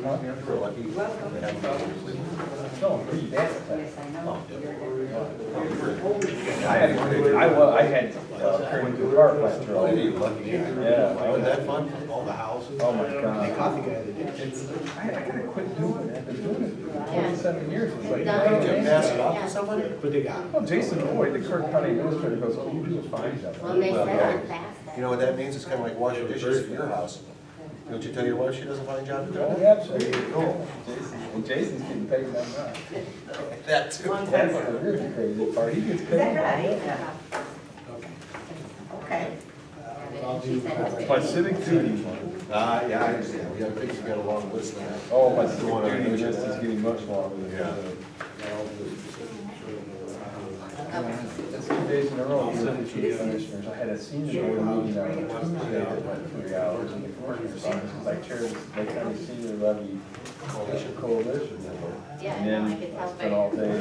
We're lucky. Welcome. to have them. No, pretty bad. Yes, I know. I had Currington Park last year. Oh, you're lucky. Yeah. Wasn't that fun? All the houses. Oh, my The God. coffee guy that did it. I gotta quit doing it. I've been doing it for 27 years. It's like, Did you pass it off to somebody? But they got. well, Jason Boyd, the Kirk County administrator, goes, oh, you do a fine job. Well, they said I'm fast. You know what that means? It's kind of like washing dishes at your house. Don't you tell your wife she does a fine job doing Oh, it? yeah, absolutely. There you go. And Jason's getting paid that much. That too. That's the really crazy part. He gets Is paid. that right? Okay. She said it's My civic duty. Yeah, I understand. We got a long list of that. Oh, my civic Going on. duty list is getting much longer. Yeah. That's 2 days in a row, commissioners. I had a senior board meeting on Tuesday that went 3 hours in the commissioner's office, because I chaired the Lake County Senior Levy Coalition. Yeah, I And know, I then could tell spent by. all day.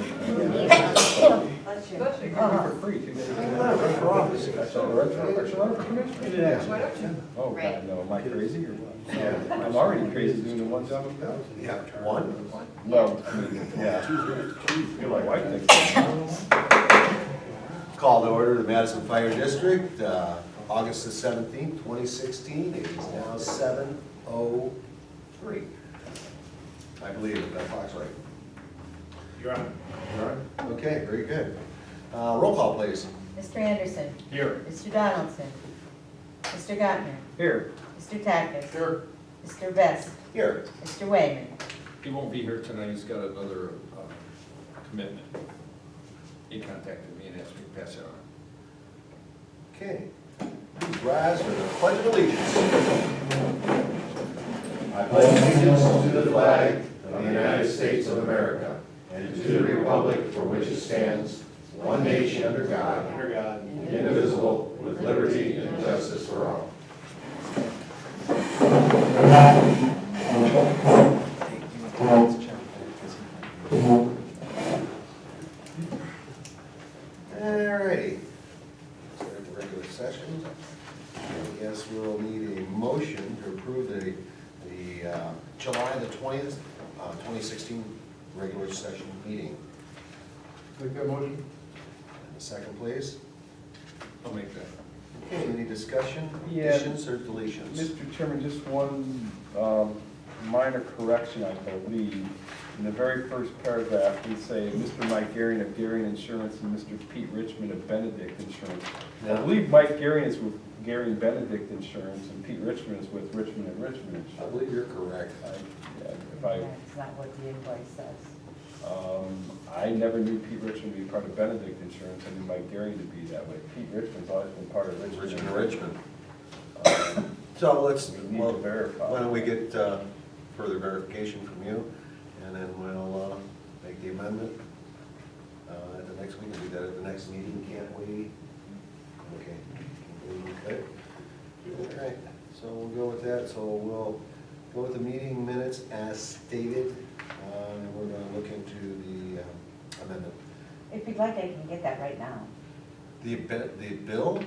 For free, 2 days. Run for office. I saw the run for commissioner. Why don't you? Oh, God, no, am I crazy or what? I'm already crazy doing the one job I'm doing. Yeah, one? Well, I mean, yeah. You're my wife thinks. Call to order the Madison Fire District, August the 17th, 2016. It is now 7:03. I believe if that clock's right. You're on. You're on? Okay, very good. Roll call, please. Mr. Anderson. Here. Mr. Donaldson. Mr. Gottner. Here. Mr. Tackett. Sure. Mr. Best. Here. Mr. Wayman. He won't be here tonight, he's got another commitment. He contacted me and asked me to pass it on. Okay. Please rise for the Pledge of Allegiance. I pledge allegiance to the flag of the United States of America and to the republic for which it stands, one nation under God, Under God. indivisible, with liberty and justice for all. Alrighty. Start the regular session. I guess we'll need a motion to approve the July the 20th, 2016 regular session meeting. Make that motion? And a second, please. I'll make that. Okay, any discussion, Yeah. additions or deletions? Mr. Chairman, just one minor correction, I believe. In the very first paragraph, we say Mr. Mike Garion of Garion Insurance and Mr. Pete Richmond of Benedict Insurance. I Yeah. believe Mike Garion is with Garion Benedict Insurance and Pete Richmond is with Richmond and Richmond I Insurance. believe you're correct. If I, That's not what the invoice says. I never knew Pete Richmond to be part of Benedict Insurance, I knew Mike Garion to be that way. Pete Richmond's always been part of Richmond. Richmond, and Richmond. Um, So let's, We need well, to verify. why don't we get further verification from you, and then we'll make the amendment at the next, we can do that at the next meeting, can't we? Okay. All right, so we'll go with that, so we'll go with the meeting minutes as stated, and we're gonna look into the amendment. If you'd like, I can get that right now. The bill,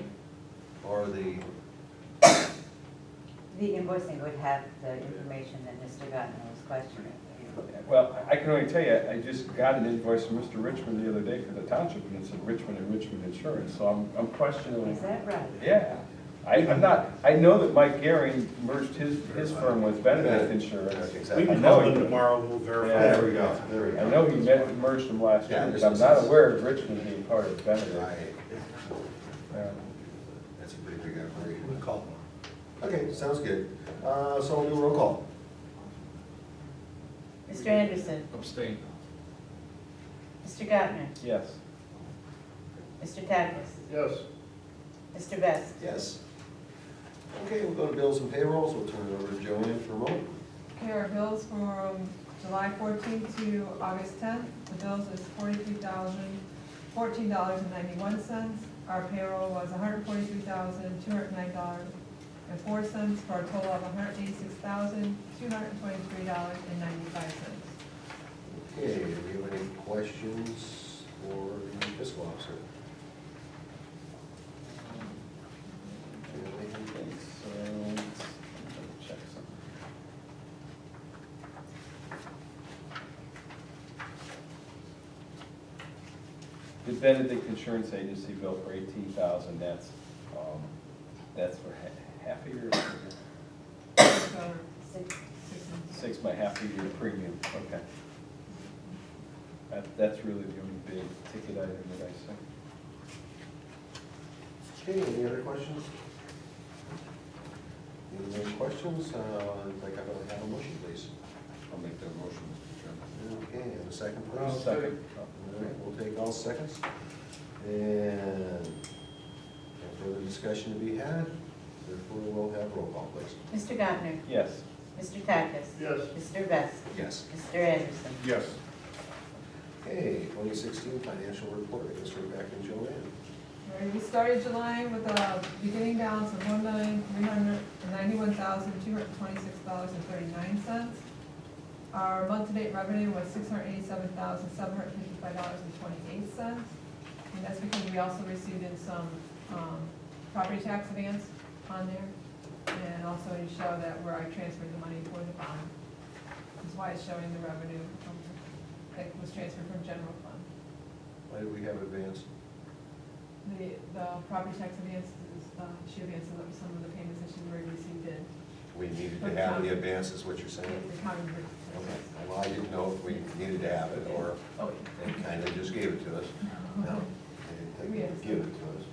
or the, The invoicing would have the information that Mr. Gottner was questioning. Well, I can only tell you, I just got an invoice from Mr. Richmond the other day for the township, and it said Richmond and Richmond Insurance, so I'm questioning. Is that right? Yeah, I'm not, I know that Mike Gehring merged his firm with Benedict Insurance. That's We exactly. I can know call he them did. tomorrow, we'll verify. Yeah. There we go, there we go. I know he merged them last Yeah, year, this but I'm was not his- aware of Richmond being part of Benedict. Right. Yeah. That's a pretty big We operation. can call them. Okay, sounds good. So we'll do a roll call. Mr. Anderson. Abstain. Mr. Gottner. Yes. Mr. Tackett. Yes. Mr. Best. Yes. Okay, we'll go to bills and payrolls. We'll turn it over to Joanne for a moment. Okay, our bills from July 14th to August 10th, the bills is $43,014.91. Our payroll was $143,209.04 for a total of $186,223.95. Okay, do we have any questions for the fiscal officer? Do you have anything? Okay, so, let's check something. The Benedict Insurance Agency bill for $18,000, that's for half a year, So, Six. 6 by half a year premium, okay. That's really the only big ticket item that I see. Okay, any other questions? Any other questions? Like I'm gonna have a motion, please. I'll make that motion, Mr. Chairman. Okay, and a second, I'll please. Second. All right, we'll take all seconds. And no further discussion to be had, therefore we'll have roll call, please. Mr. Gantner. Yes. Mr. Takas. Yes. Mr. Vest. Yes. Mr. Anderson. Yes. Okay, 2016 financial report, I guess we're back in Joanne. all right, we started July with a beginning balance of $1,391,226.39. Our month-to-date revenue was $687,755.28. And that's because we also received in some property tax advance on there. And also to show that where I transferred the money for the bond. That's why it's showing the revenue that was transferred from general fund. Why do we have advance? The property tax advance is, she advances up some of the payments that she's already received in. We needed to have the advance, is what you're saying? The county. Okay, well, I didn't know if we needed to have it, or Oh, they kind of just gave it to us. No, they didn't give it to us.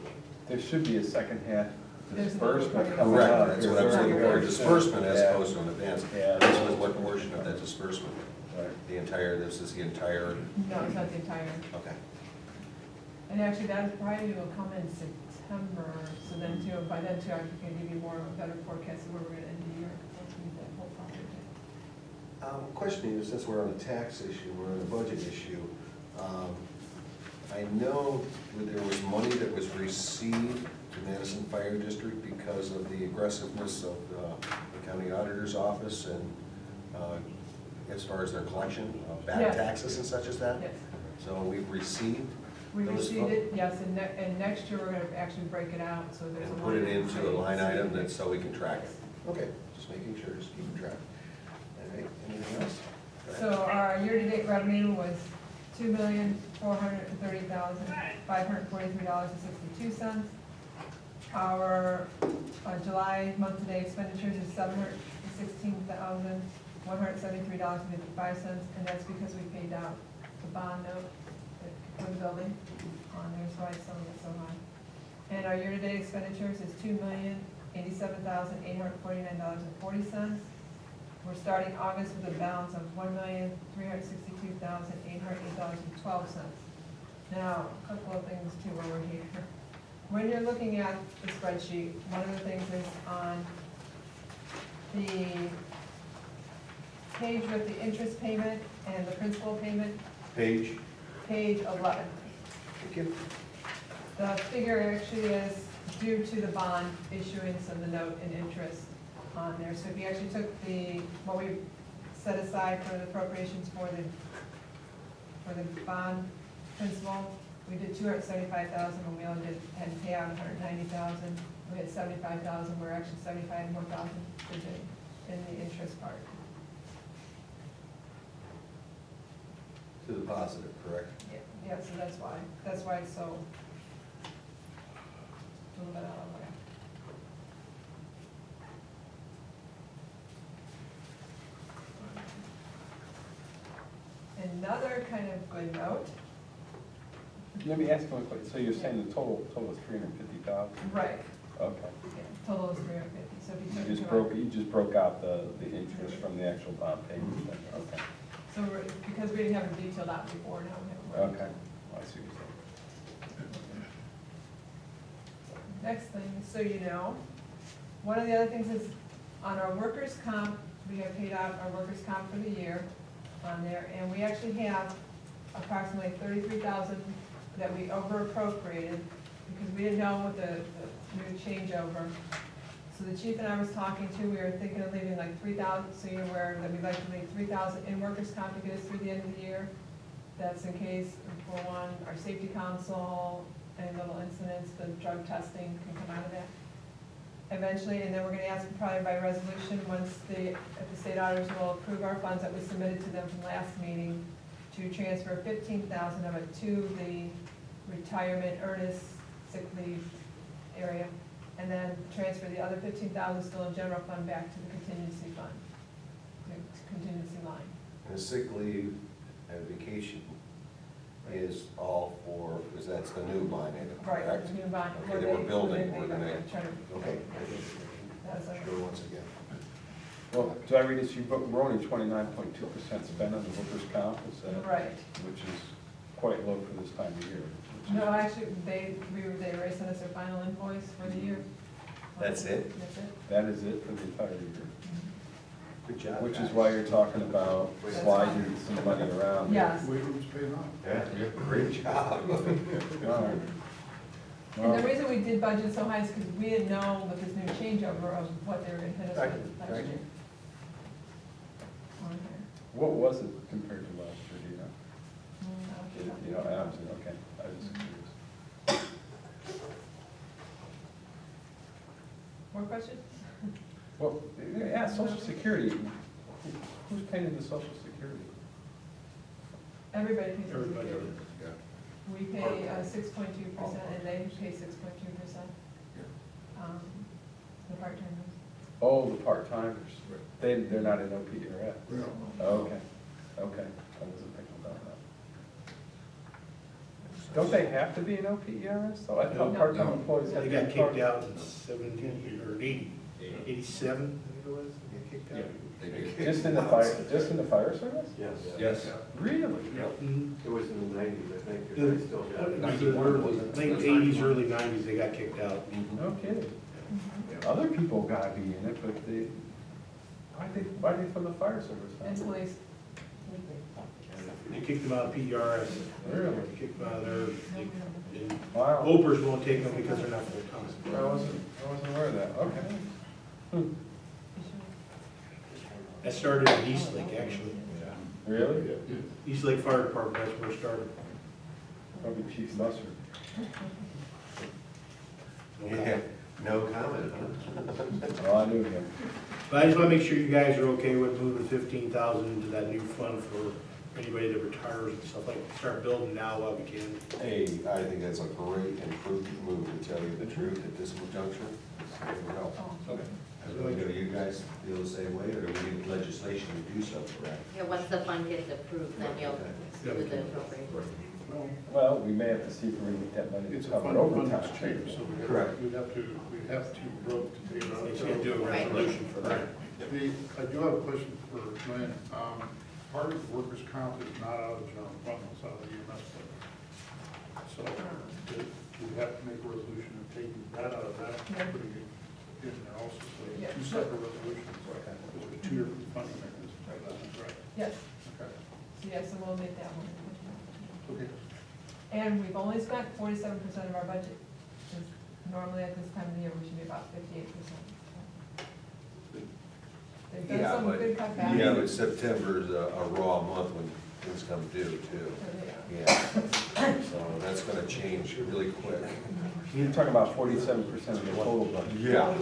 There should be a second half There's disbursement another coming Correct, up. that's what I was looking for, disbursement as Yeah. opposed to an advance. Yeah. This was what portion of that disbursement? Right. The entire, this is the entire, No, it's not the entire. okay. And actually, that probably will come in September, so then too, by then too, I can give you more, a better forecast of where we're gonna end the year. Once we get that whole property tax. Question is, since we're on the tax issue, we're on the budget issue, I know that there was money that was received to Madison Fire District because of the aggressiveness of the county auditor's office and as far as their collection of bad Yes. taxes and such as that? Yes, So we've received we those received it, yes, and next year we're gonna actually break it out, so there's a and line. put it into a line item that, so we can track it. Yes. Okay, just making sure, just keeping track. All right, anything else? So our year-to-date revenue was $2,430,543.62. Our July month-to-date expenditures is $716,173.55, and that's because we paid out the bond note for the building on there, so I some of it so high. And our year-to-date expenditures is $2,087,849.40. We're starting August with a balance of $1,362,808.12. Now, a couple of things too while we're here. When you're looking at the spreadsheet, one of the things is on the page with the interest payment and the principal payment, Page, page 11. thank you. The figure actually is due to the bond issuance of the note and interest on there. So if you actually took what we set aside for the appropriations for the bond principal, we did $275,000, and we only had to pay out $190,000. We had $75,000, we're actually $75,000 more in the interest part. To the positive, correct? Yeah, so that's why it's so, a little bit out of whack. Another kind of good note, Let me ask you one question. So you're saying the total is 350,000? right, Okay. yeah, total is 350, so if you took. You just broke out the interest from the actual bond payment then? Okay. So because we didn't have it detailed out before, now we have it. Okay. I see what you're saying. Next thing, so you know, one of the other things is on our workers' comp, we have paid out our workers' comp for the year on there, and we actually have approximately 33,000 that we over appropriated because we didn't know what the new changeover. So the chief and I was talking to, we were thinking of leaving like 3,000, so you're aware that we'd like to leave 3,000 in workers' comp to get us through the end of the year. That's in case, for one, our safety council, any little incidents, the drug testing can come out of that eventually, and then we're gonna ask probably by resolution, if the state auditors will approve our funds that we submitted to them from last meeting, to transfer 15,000 of it to the retirement, earnest, sick leave area, and then transfer the other 15,000 still in general fund back to the contingency fund, the contingency line. And sick leave and vacation is all for, because that's the new line item, correct? Right, the new bond. Okay, that we're building, we're gonna, Okay. okay. That's a- Sure, once again. Well, did I read this, we're only 29.2% spent on the workers' comp, is that? Right. Which is quite low for this time of year. which is- No, actually, they already sent us their final invoice for the year. That's it? That's it. That is it for the entire year. Good job. Which is why you're talking about sliding some money around. Yes, Weight room's paying off. Yeah, great job. All right. and the Well, reason we did budget so high is because we didn't know with this new changeover of what they were gonna hit us Right, with last right. year. On here. what was it compared to last year, do you know? Mm, You know, Adams, okay, I was just curious. More questions? Well, yeah, social security, who's paying the social security? Everybody pays Everybody. 6.2%. We pay 6.2% and they pay 6.2%. The part-timers. Oh, the part-timers, they're not in OPERS. No. Okay, okay, I wasn't thinking about that. Don't they have to be in OPERS, though? I thought No. part-time employees had They to be. got kicked out in 17, or 80, 87, I think it was, they got kicked out. They did. Just in the fire service? Yes. Yes. Really? Mhm. It was in the nineties, I think, The- if they still got it. 91 was it? Late 80s, early 90s, they got kicked out. No kidding. Other people gotta be in it, but why they from the fire service? huh? And police. They kicked them out of PRS. Really? They kicked them out of there. And Wow, Opers won't take them because they're not full-time. I wasn't aware of that, okay. That started in Eastlake, actually. Really? Eastlake Fire Department, that's where it started. Probably Chief Musser. No Yeah, comment. no comment, huh? Oh, I knew him. But I just want to make sure you guys are okay with moving 15,000 into that new fund for anybody that retires and stuff like, start building now while we can. Hey, I think that's a great and prudent move, to tell you the truth, at this juncture. There we go. Okay. Do you guys feel the same way, or do we need legislation to do so, correct? Yeah, once the fund gets approved, then you'll do the appropriation. Well, we may have to see if we can get that money It's to a cover fund overtime. that's changed, so Correct. we'd have to vote to pay it out. They can't do a Right. resolution for that. I do have a question for Lynn. Part of the workers' comp is not out of the general fund, it's out of the EMS fund. So do we have to make a resolution of taking that out of that, Yeah. putting it in there also, so Yeah. two separate resolutions, because there's two different funding mechanisms for that, right? Yes, Okay. so yes, so we'll make that one. Okay. And we've only spent 47% of our budget. 'Cause normally at this time of the year, we should be about 58%. They've done Yeah, some but, good cutbacks. yeah, but September's a raw month when things come due, too. So they are. Yeah, so that's gonna change really quick. You're talking about 47% of the total budget. Yeah.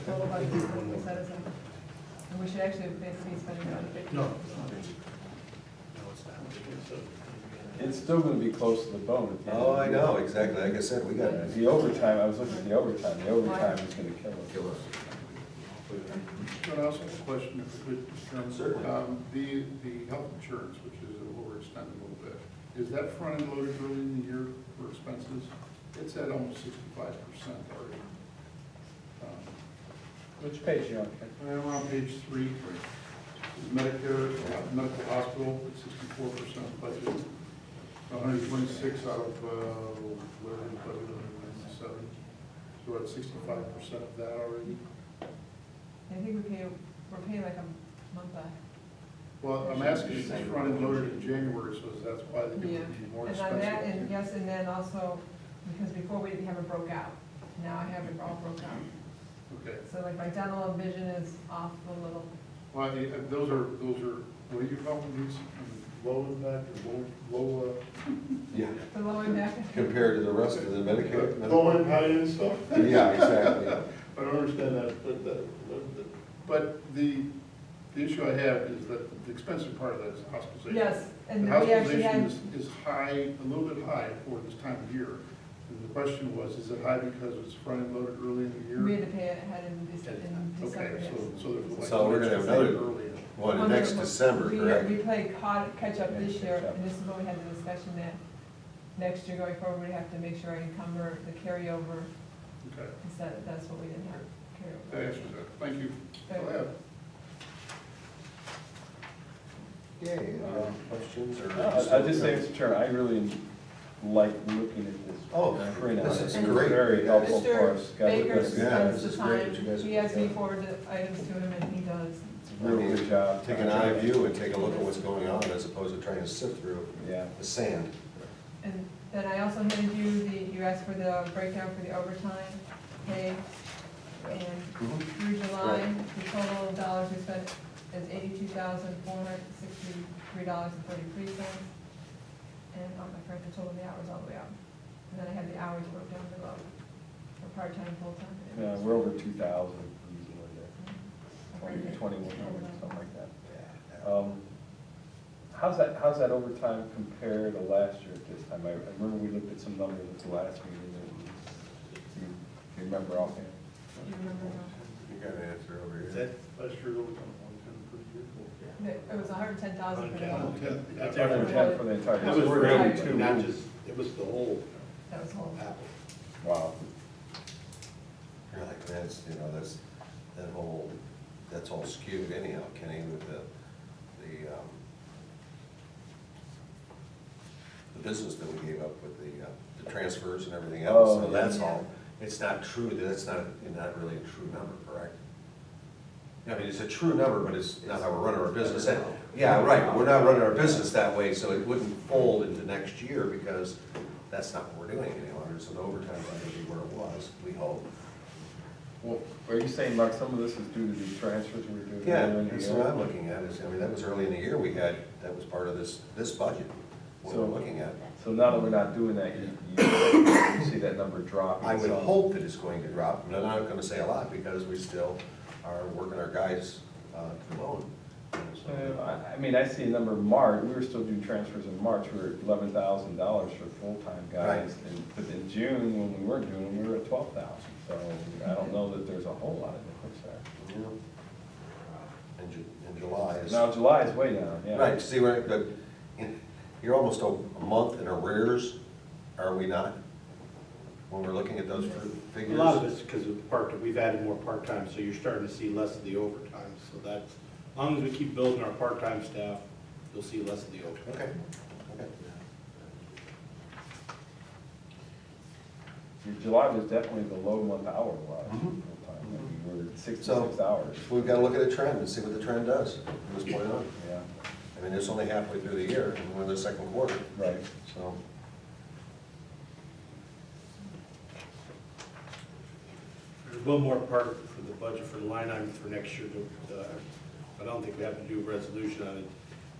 Total budget is what we set aside. And we should actually be spending around 50%. No. No, it's not. It's still gonna be close to the bone at the end. Oh, of the I year. know, exactly, like I said, we got. The overtime, I was looking at the overtime is gonna kill us. Can I also have a question, if we could, Mr. Chairman? Certainly. The health insurance, which is overextended a little bit, is that front-end loaded early in the year for expenses? It's at almost 65% already. Which page you on, Ken? I'm on page 3. Medicare, medical hospital, it's 64% budget. 126 out of, whatever the budget, 197. So we're at 65% of that already. I think we're paying like a month back. Well, I'm asking, if it's front-end loaded in January, so that's why they Yeah, would be more and on that, and expensive. yes, and then also, because before we didn't have it broke out, now I have it all broke out. Okay. So like my dental and vision is off a little. Well, those are, what do you call them, these, low impact, or low, Yeah, The low impact. compared to the rest of the Medicare. low and high end stuff? Yeah, exactly. I don't understand that, but the The issue I have is that the expensive part of that is hospitalization. Yes, and The we actually hospitalization had, is high, a little bit high for this time of year. And the question was, is it high because it's front-end loaded early in the year? we had to pay it ahead in December, Okay, yes. so there's like. So we're gonna have another- early. Well, next December, correct? We played catch up this Next year, catch up. and this is what we had the discussion that next year going forward, we have to make sure I encumber the carryover, Okay, instead, that's what we didn't have that carryover. answers that. Thank you. That's all I have. Okay, questions or? I'll just say, Mr. Chairman, I really like looking at this. Oh, printout. this is It's great. very helpful for Mr. us. Got to look Baker at it. Yeah, spends this the is great time, that you guys he have has me done. forward the items to him, and he does. Real good job. Take an eye view and take a look at what's going on as opposed to trying to sift through Yeah. the sand. And then I also handed you you asked for the breakdown for the overtime pay. And through July, the total dollars we spent is $82,463.33. And, I forgot to total the hours all the way up. And then I have the hours broke down below, for part-time, full-time. Yeah, we're over 2,000 easily there. 2,100, something like that. How's that overtime compare to last year at this time? I remember we looked at some numbers at the last meeting. Do you remember offhand? Do you remember now? You got an answer over Is here. that Last year, overtime, 110 per year. It was 110,000 for the whole, 110. That's Yeah. every- 110 for the entire. That was so we're for down everybody, two. not just, it was the whole that was whole. apple. Wow. You're like, that's, that's all skewed anyhow, Kenny, with the business that we gave up with the transfers and everything else. Oh, So that's yeah. all, it's not true, that's not really a true number, correct? I mean, it's a true number, but it's not how we're running our business. And- Yeah, right, we're not running our business that way, so it wouldn't fold into next year because that's not what we're doing any longer. So the overtime's not gonna be where it was, we hope. Well, are you saying, Mark, some of this is due to these transfers we were doing? Yeah, earlier in the that's year? what I'm looking at, is, that was early in the year we had, that was part of this budget, what we're So- looking at. So now that we're not doing that, you see that number dropping. I would some. hope that it's going to drop, and I'm not gonna say a lot, because we still are working our guys to the bone. I mean, I see a number in March, we were still doing transfers in March, we were at $11,000 for full-time guys. But in June, when we weren't doing them, we were at 12,000, so I don't know that there's a whole lot of difference there. You know, in July is. Now, July is way down, yeah. Right, see, you're almost a month in arrears, are we not? When we're looking at those A figures? lot of it's because of we've added more part-time, so you're starting to see less of the overtime. So that's, as long as we keep building our part-time staff, you'll see less of the overtime. Okay, okay. July was definitely the low month hour-wise, Mhm. full-time. We were at 66 So- hours. We've got to look at a trend and see what the trend does from this point on. Yeah, I mean, it's only halfway through the year, and we're in the second quarter, right. so. There's one more part for the budget for the line item for next year. I don't think we have to do a resolution on it.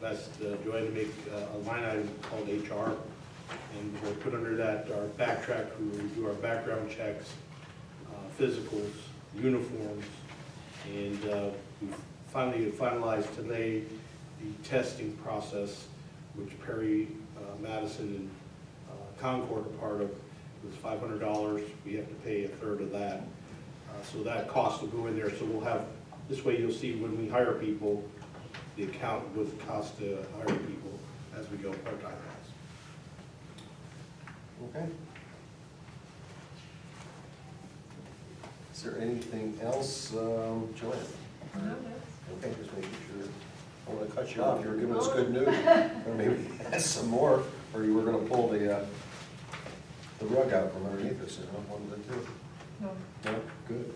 That's Joanne to make a line item called HR. And we'll put under that our backtrack, we will do our background checks, physicals, uniforms. And we finally finalized today the testing process, which Perry, Madison, and Concord are part of. It was $500. We have to pay a third of that. So that cost will go in there, so we'll have, this way you'll see when we hire people, the account with the cost to hire people as we go part-time. Okay. Is there anything else, Joanne? No, that's- Okay, just making sure. I want to cut you off, you were giving us good news. Or maybe add some more, or you were going to pull the rug out from underneath us, one of the two. No, No, good.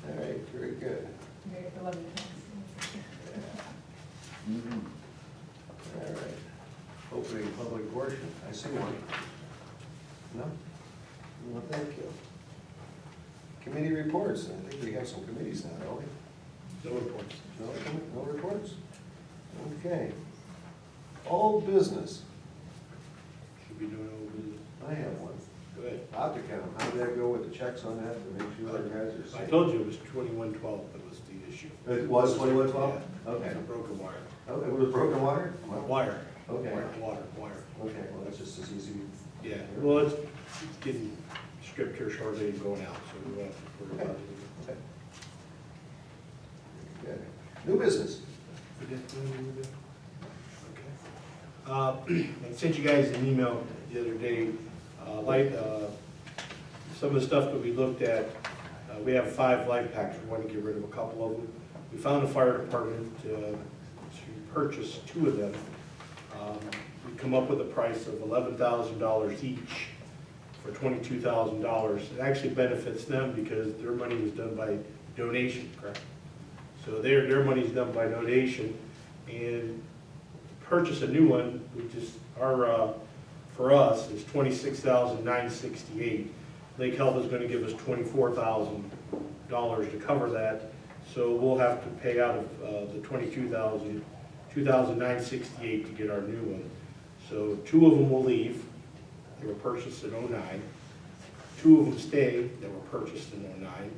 All right, very good. okay, 11 minutes. Mhm. All right. Opening public portion, I see one. No? Well, thank you. Committee reports, I think we have some committees now, don't we? No reports. No reports? Okay. Old business, Should be doing old business. I have one. Go ahead. Object account, how did that go with the checks on that to make sure our guys are I safe? told you it was 2112 that was the issue. It was 2112? Yeah. Okay. It's a broken wire. Okay, was it broken water? Well, Wire. Okay. Wire. Okay, well, that's just as easy. Yeah, well, it's getting stripped here shortly and going out, so we won't have to worry about it. Okay. Good. New business. I sent you guys an email the other day, some of the stuff that we looked at, we have 5 life packs, we want to get rid of a couple of them. We found a fire department to purchase 2 of them. We come up with a price of $11,000 each for $22,000. It actually benefits them because their money was done by donation, correct? So their money's done by donation, and to purchase a new one, for us, is $26,968. Lake Health is gonna give us $24,000 to cover that, so we'll have to pay out of the $2,968 to get our new one. So 2 of them will leave, they were purchased in '09. 2 of them stay, that were purchased in '09.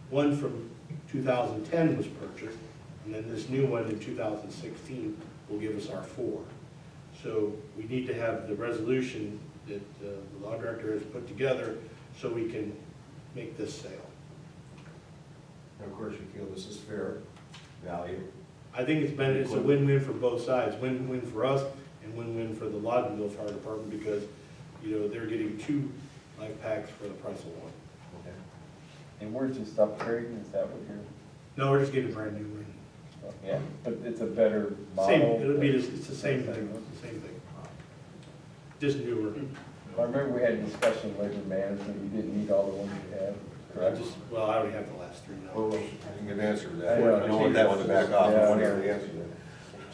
1 from 2010 was purchased, and then this new one in 2016 will give us our 4. So we need to have the resolution that the law director has put together so we can make this sale. And of course, you feel this is fair value. I think it's a win-win for both sides, win-win for us and win-win for the Loudonville Fire Department because, they're getting 2 life packs for the price of 1. Okay. And we're just upgrading, is that what you're? No, we're just getting a brand new one. Yeah, but it's a better model. It's the same thing, just newer. I remember we had a discussion of labor management, you didn't need all the ones you had, correct? I already have the last 3 now. Well, I can give an answer to that. I know. I don't want that one to back off. I want to hear the answer to that.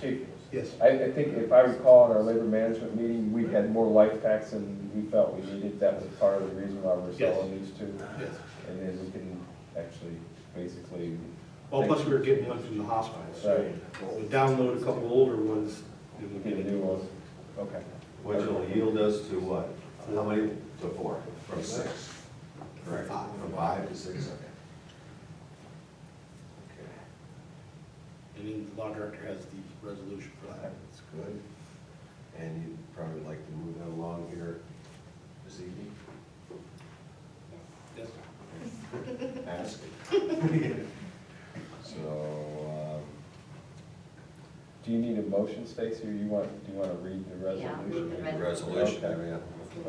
Chief, Yes. I think if I recall in our labor management meeting, we had more life packs than we felt we needed. That was part of the reason why we're Yes. selling these 2. Yes. And then we can actually basically. Well, plus we were getting one from the hospital, so Right. we'll download a couple older ones, and we'll Get a new one. Okay. Which will yield us to what? How many? To 4. From 6. Correct. 5. From 5 to 6, okay. Okay, And then the law director has the resolution for that. that's good. And you'd probably like to move that along here this evening? Yes. Ask. So, Do you need a motion, Stacy, or do you want to read the Yeah, I'll read resolution? the the resolution, Okay. yeah,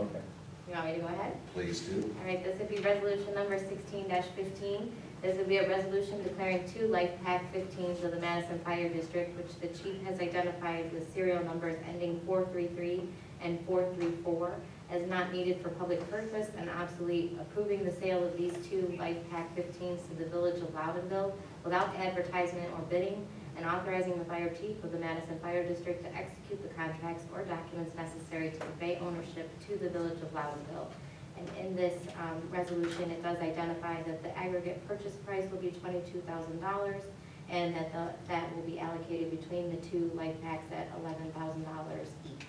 Okay. You want me to go ahead? please do. All right, this would be resolution number 16-15. This would be a resolution declaring 2 life pack 15s of the Madison Fire District, which the chief has identified with serial numbers ending 433 and 434 as not needed for public purpose and obsolete, approving the sale of these 2 life pack 15s to the village of Loudonville without advertisement or bidding, and authorizing the fire chief of the Madison Fire District to execute the contracts or documents necessary to convey ownership to the village of Loudonville. And in this resolution, it does identify that the aggregate purchase price will be $22,000, and that that will be allocated between the 2 life packs at $11,000 each.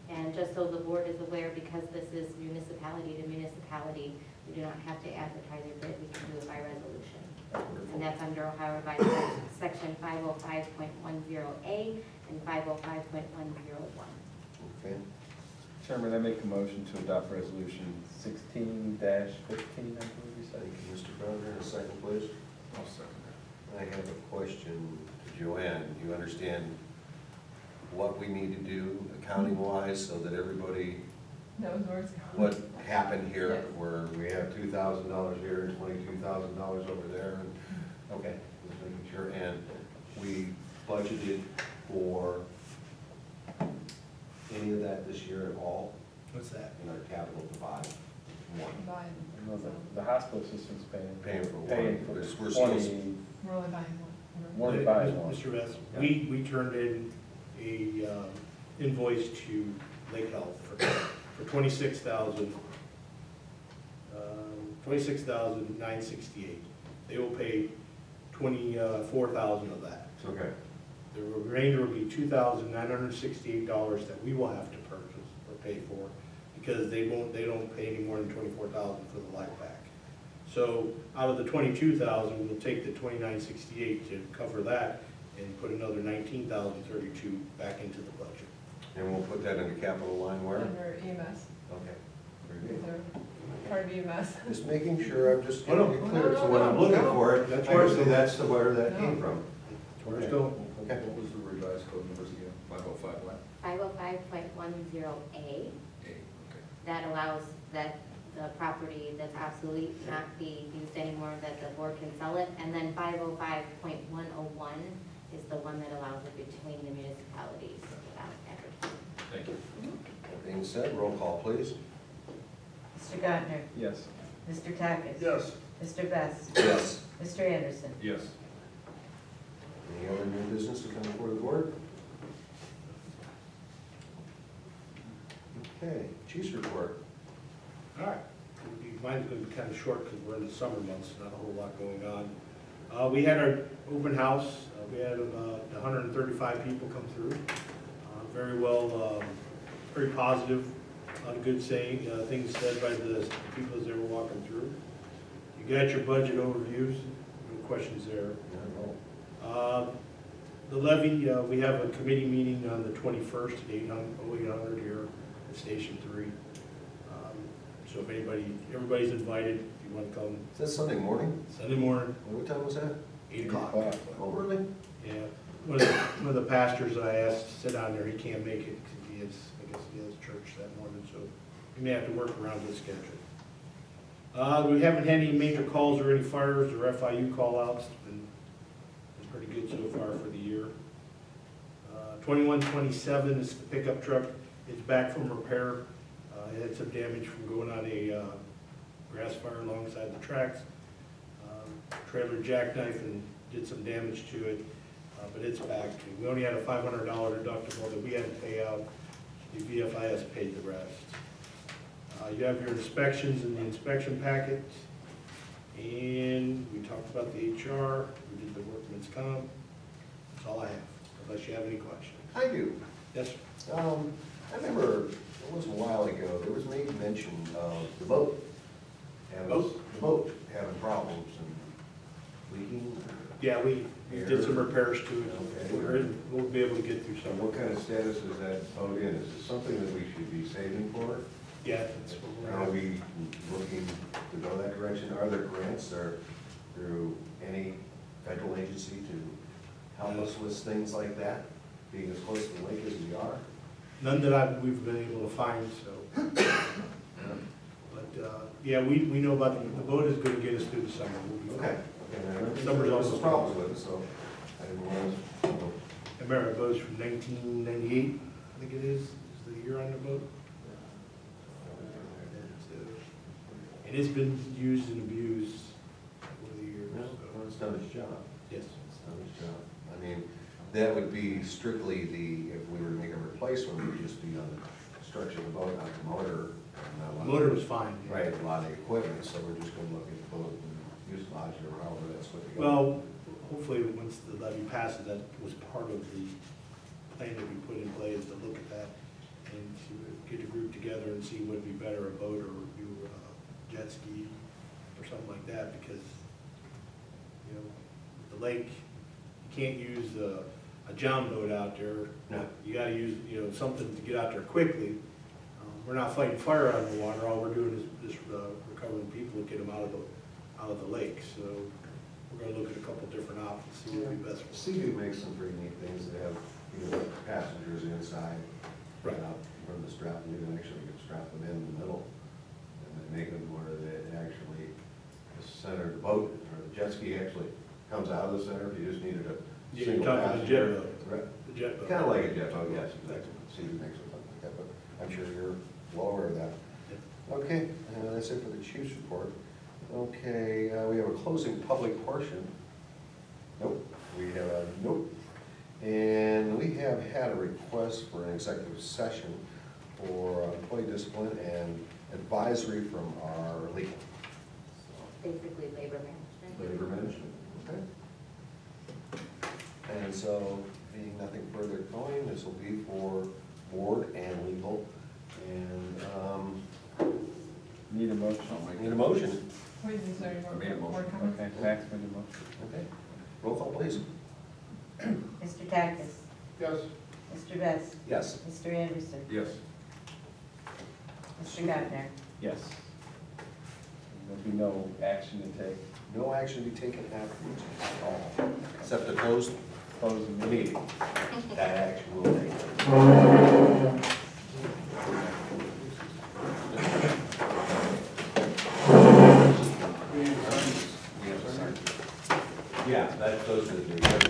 And just so the board is aware, because this is municipality to municipality, we do not have to advertise or bid, we can do it by resolution. And that's under Ohio Revised Code, section 505.10A and 505.101. Okay, Chairman, I make a motion to adopt resolution 16-15, I believe you said. thank you, Mr. Crowder. A second, please. I'll second I have a question to Joanne. Do you understand what we need to do accounting-wise so that everybody, That was where it's going. what happened here, Yes. where we have $2,000 here and $22,000 over there? And okay, just making sure. And we budgeted for any of that this year at all What's that? in our capital to buy one? Buying. I know the hospital system's paying. Paying for one, Paying for but we're still- 20, We're only buying one. One to buy one. Mr. Vest, we turned in a invoice to Lake Health for $26,968. They will pay $24,000 of that. Okay. The remainder will be $2,968 that we will have to purchase or pay for, because they don't pay any more than $24,000 for the life pack. So out of the $22,000, we'll take the $29,688 to cover that, and put another 19,032 back into the budget. And we'll put that in the capital line where? Under EMS, Okay. Very good. they're part of EMS. Just making sure, I'm just Oh, no. getting it clear, so when I'm No, looking no. for it, That's where- obviously that's the where that came from. We're still, Okay. What was the revised code numbers again? 505 what? 505.10A, A, okay. that allows that the property that's obsolete not be used anymore, that the board can sell it. And then 505.101 is the one that allows it between the municipalities without advertising. Thank you. That being said, roll call, please. Mr. Gardner, Yes. Mr. Tackett. Yes. Mr. Best, Yes. Mr. Anderson. Yes. Any other new business to come before the board? Okay, chief's report. all right. Mine's going to be kind of short because we're in the summer months, not a whole lot going on. We had our open house. We had about 135 people come through. Very well, very positive, a lot of good things said by the people as they were walking through. You got your budget overviews, no questions there. The levy, we have a committee meeting on the 21st at 800 here at Station 3. So if everybody's invited, if you want to come Is that Sunday morning? Sunday morning, What time was that? 8 o'clock. Oh, really? Yeah, one of the pastors I asked to sit on there, he can't make it because I guess he has church that morning, so we may have to work around his schedule. We haven't had any major calls or any fires or FIU call-outs. It's been pretty good so far for the year. 2127 is the pickup truck. It's back from repair. It had some damage from going on a grass fire alongside the tracks. Trailer jackknife and did some damage to it, but it's back. We only had a $500 deductible that we had to pay out. The VFIS paid the rest. You have your inspections in the inspection packet. And we talked about the HR, we did the workman's comp. That's all I have, unless you have any questions. I do. Yes, sir. I remember, it was a while ago, there was made mention of the boat. The boat having problems and leaking. Yeah, we did some repairs to it. Okay. We'll be able to get through some. What kind of status is that boat in? Is it something that we should be saving for? Yeah, that's what we're Are gonna. we looking to go that direction? Are there grants or through any federal agency to help us with things like that? Being as close to the lake as we are? None that we've been able to find, so. But, yeah, we know about the boat is gonna get us through the summer. We'll be fine. Okay. And I remember Summer's there was almost some problems with it, so I didn't realize. I remember the boat's from 1998, I think it is the year on the boat. And it's been used and abused over the years, No, so, it's done its job. yes. It's done its job. I mean, that would be strictly if we were to make a replacement, it would just be on the structure of the boat, not the motor. not a lot The of- motor was fine. Right, a lot of equipment, so we're just gonna look at the boat and use lodge or however that's what they go. Well, hopefully, once the levy passes, that was part of the plan that we put in place, to look at that and to get a group together and see would be better, a boat or do a jet ski or something like that, because, you know, the lake, you can't use a John boat out there. No. You gotta use, you know, something to get out there quickly. We're not fighting fire on the water, all we're doing is just recovering people, get them out of the lake, so we're gonna look at a couple different options, see what would be best for us. Sea-Doo makes some pretty neat things. They have, passengers inside. Right. From the strap, you can actually strap them in the middle and then make them where they actually, the center of the boat, or the jet ski actually comes out of the center if you just needed a You're single talking about the jet passenger. boat. Right. The jet boat. Kind of like a jet boat, yes, exactly. Sea-Doo makes it something like that, but I'm sure you're well aware of that. Okay, that's it for the chief's report. Okay, we have a closing public portion. Nope, we have a nope. And we have had a request for an executive session for employee discipline and advisory from our legal. Basically labor management. Labor management, okay. And so, being nothing further going, this will be for board and legal. And, Need a motion? need a motion. Wait, is there any I made a more motion. comments? Okay, Max made a motion. Okay, roll call please. Takis? Yes. Mr. Best? Yes. Mr. Anderson? Yes. Mr. Gardner? Yes. There'll be no action to take. No action to be taken afterwards at all, except to close Close the the meeting. meeting. That action will take. Yeah, that, those are the new.